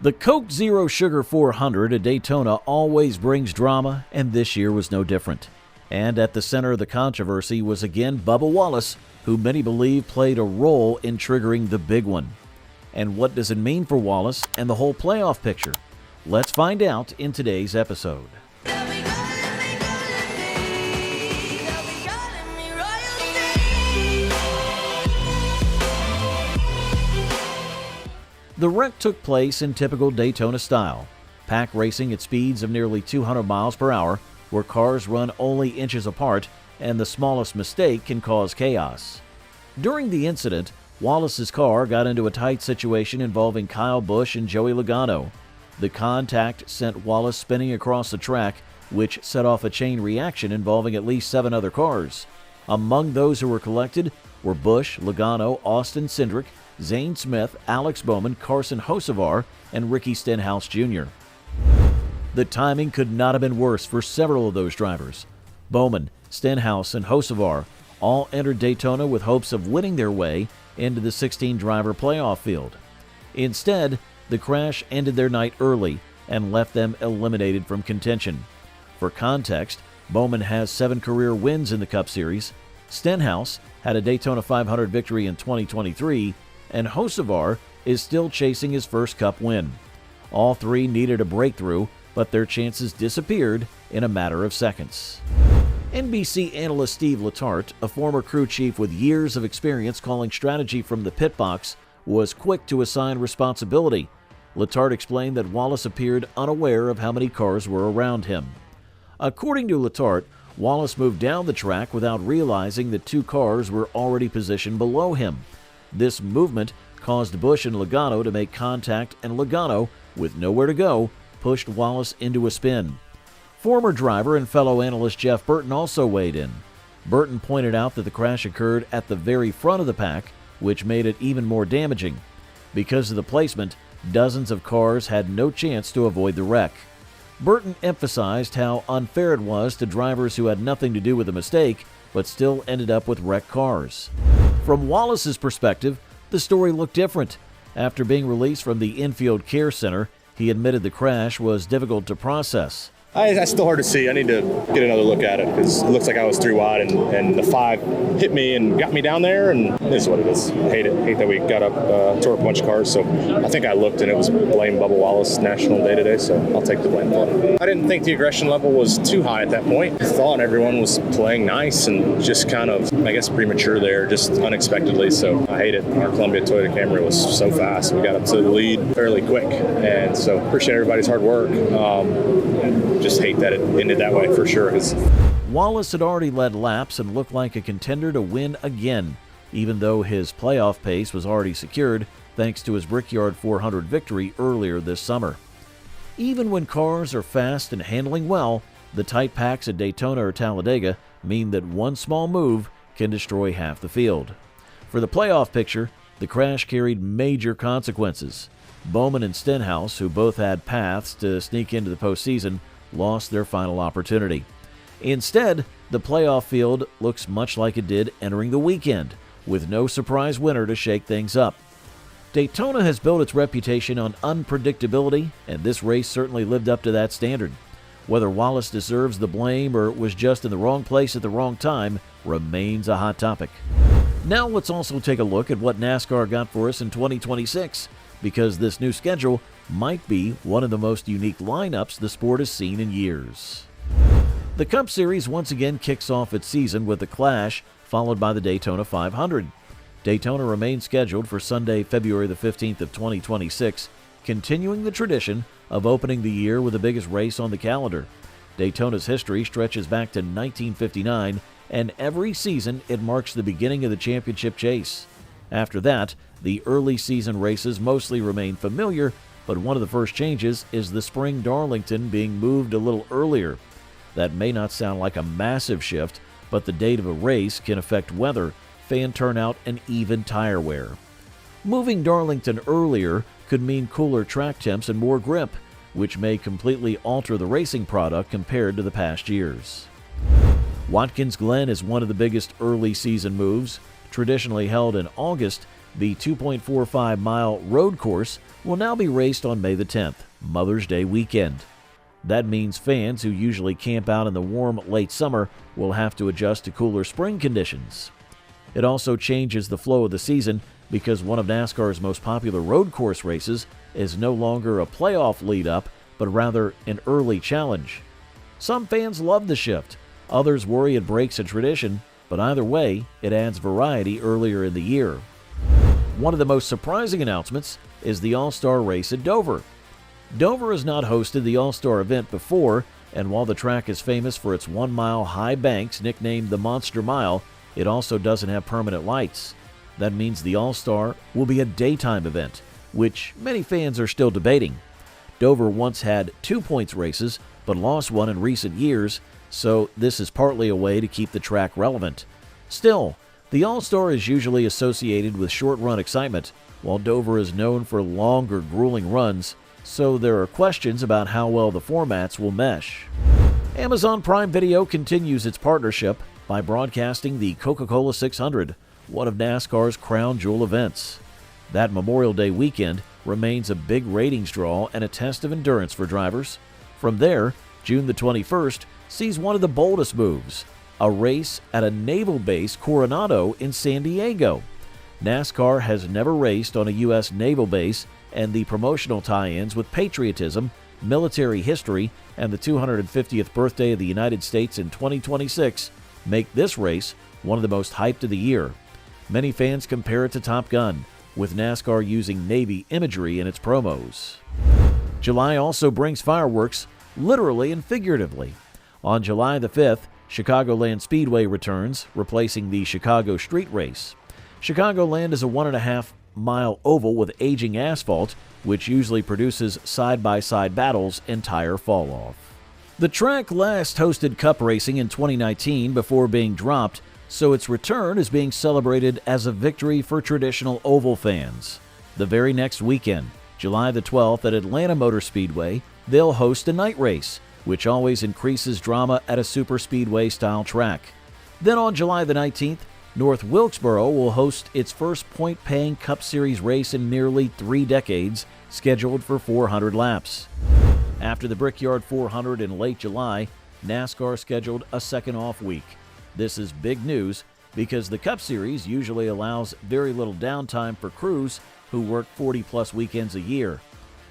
The Coke Zero Sugar 400 at Daytona always brings drama, and this year was no different. And at the center of the controversy was again Bubba Wallace, who many believe played a role in triggering the big one. And what does it mean for Wallace and the whole playoff picture? Let's find out in today's episode. The wreck took place in typical Daytona style, pack racing at speeds of nearly 200 miles per hour, where cars run only inches apart and the smallest mistake can cause chaos. During the incident, Wallace's car got into a tight situation involving Kyle Busch and Joey Logano. The contact sent Wallace spinning across the track, which set off a chain reaction involving at least 7 other cars. Among those who were collected were Busch, Logano, Austin Cindric, Zane Smith, Alex Bowman, Carson Hocevar, and Ricky Stenhouse Jr. The timing could not have been worse for several of those drivers. Bowman, Stenhouse, and Hocevar all entered Daytona with hopes of winning their way into the 16-driver playoff field. Instead, the crash ended their night early and left them eliminated from contention. For context, Bowman has 7 career wins in the Cup Series, Stenhouse had a Daytona 500 victory in 2023, and Hocevar is still chasing his first Cup win. All 3 needed a breakthrough, but their chances disappeared in a matter of seconds. NBC analyst Steve Letarte, a former crew chief with years of experience calling strategy from the pit box, was quick to assign responsibility. Letarte explained that Wallace appeared unaware of how many cars were around him. According to Letarte, Wallace moved down the track without realizing that 2 cars were already positioned below him. This movement caused Busch and Logano to make contact, and Logano, with nowhere to go, pushed Wallace into a spin. Former driver and fellow analyst Jeff Burton also weighed in. Burton pointed out that the crash occurred at the very front of the pack, which made it even more damaging. Because of the placement, dozens of cars had no chance to avoid the wreck. Burton emphasized how unfair it was to drivers who had nothing to do with the mistake, but still ended up with wrecked cars. From Wallace's perspective, the story looked different. After being released from the infield care center, he admitted the crash was difficult to process. It's still hard to see. I need to get another look at it because it looks like I was 3 wide and the 5 hit me and got me down there, and it is what it is. I hate it. I hate that we got up, tore up a bunch of cars. So I think I looked and it was blame Bubba Wallace National Day today, so I'll take the blame for it. I didn't think the aggression level was too high at that point. I thought everyone was playing nice and just kind of, I guess, premature there, just unexpectedly. So I hate it. Our Columbia Toyota Camry was so fast. We got up to the lead fairly quick, and so appreciate everybody's hard work. Just hate that it ended that way for sure. Wallace had already led laps and looked like a contender to win again, even though his playoff pace was already secured thanks to his Brickyard 400 victory earlier this summer. Even when cars are fast and handling well, the tight packs at Daytona or Talladega mean that one small move can destroy half the field. For the playoff picture, the crash carried major consequences. Bowman and Stenhouse, who both had paths to sneak into the postseason, lost their final opportunity. Instead, the playoff field looks much like it did entering the weekend, with no surprise winner to shake things up. Daytona has built its reputation on unpredictability, and this race certainly lived up to that standard. Whether Wallace deserves the blame or was just in the wrong place at the wrong time remains a hot topic. Now let's also take a look at what NASCAR got for us in 2026, because this new schedule might be one of the most unique lineups the sport has seen in years. The Cup Series once again kicks off its season with the Clash, followed by the Daytona 500. Daytona remains scheduled for Sunday, February the 15th of 2026, continuing the tradition of opening the year with the biggest race on the calendar. Daytona's history stretches back to 1959, and every season it marks the beginning of the championship chase. After that, the early season races mostly remain familiar, but one of the first changes is the spring Darlington being moved a little earlier. That may not sound like a massive shift, but the date of a race can affect weather, fan turnout, and even tire wear. Moving Darlington earlier could mean cooler track temps and more grip, which may completely alter the racing product compared to the past years. Watkins Glen is one of the biggest early season moves. Traditionally held in August, The 2.45-mile road course will now be raced on May the 10th, Mother's Day weekend. That means fans who usually camp out in the warm late summer will have to adjust to cooler spring conditions. It also changes the flow of the season because one of NASCAR's most popular road course races is no longer a playoff lead-up, but rather an early challenge. Some fans love the shift. Others worry it breaks a tradition, but either way, it adds variety earlier in the year. One of the most surprising announcements is the All-Star race at Dover. Dover has not hosted the All-Star event before, and while the track is famous for its 1-mile high banks nicknamed the Monster Mile, it also doesn't have permanent lights. That means the All-Star will be a daytime event, which many fans are still debating. Dover once had 2 points races, but lost one in recent years, so this is partly a way to keep the track relevant. Still, the All-Star is usually associated with short-run excitement, while Dover is known for longer, grueling runs, so there are questions about how well the formats will mesh. Amazon Prime Video continues its partnership by broadcasting the Coca-Cola 600, one of NASCAR's crown jewel events. That Memorial Day weekend remains a big ratings draw and a test of endurance for drivers. From there, June the 21st sees one of the boldest moves, a race at a naval base Coronado in San Diego. NASCAR has never raced on a U.S. naval base, and the promotional tie-ins with patriotism, military history, and the 250th birthday of the United States in 2026 make this race one of the most hyped of the year. Many fans compare it to Top Gun, with NASCAR using Navy imagery in its promos. July also brings fireworks, literally and figuratively. On July the 5th, Chicagoland Speedway returns, replacing the Chicago Street Race. Chicagoland is a 1.5-mile oval with aging asphalt, which usually produces side-by-side battles and tire fall-off. The track last hosted Cup racing in 2019 before being dropped, so its return is being celebrated as a victory for traditional oval fans. The very next weekend, July the 12th at Atlanta Motor Speedway, they'll host a night race, which always increases drama at a superspeedway-style track. Then on July the 19th, North Wilkesboro will host its first point-paying Cup Series race in nearly 3 decades, scheduled for 400 laps. After the Brickyard 400 in late July, NASCAR scheduled a second off week. This is big news because the Cup Series usually allows very little downtime for crews who work 40-plus weekends a year.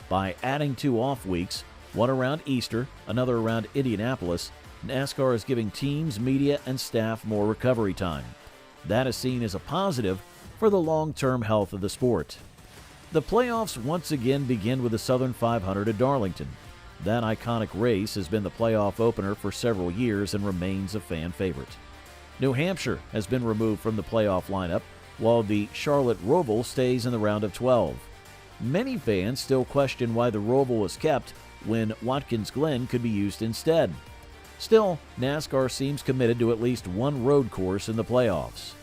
By adding 2 off weeks, one around Easter, another around Indianapolis, NASCAR is giving teams, media, and staff more recovery time. That is seen as a positive for the long-term health of the sport. The playoffs once again begin with the Southern 500 at Darlington. That iconic race has been the playoff opener for several years and remains a fan favorite. New Hampshire has been removed from the playoff lineup, while the Charlotte Roval stays in the round of 12. Many fans still question why the Roval was kept when Watkins Glen could be used instead. Still, NASCAR seems committed to at least one road course in the playoffs.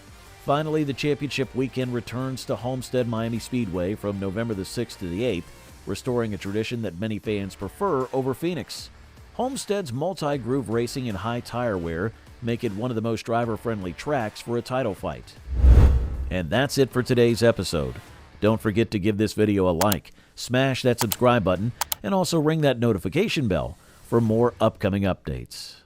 Finally, the championship weekend returns to Homestead Miami Speedway from November the 6th to the 8th, restoring a tradition that many fans prefer over Phoenix. Homestead's multi-groove racing and high tire wear make it one of the most driver-friendly tracks for a title fight. And that's it for today's episode. Don't forget to give this video a like, smash that subscribe button, and also ring that notification bell for more upcoming updates.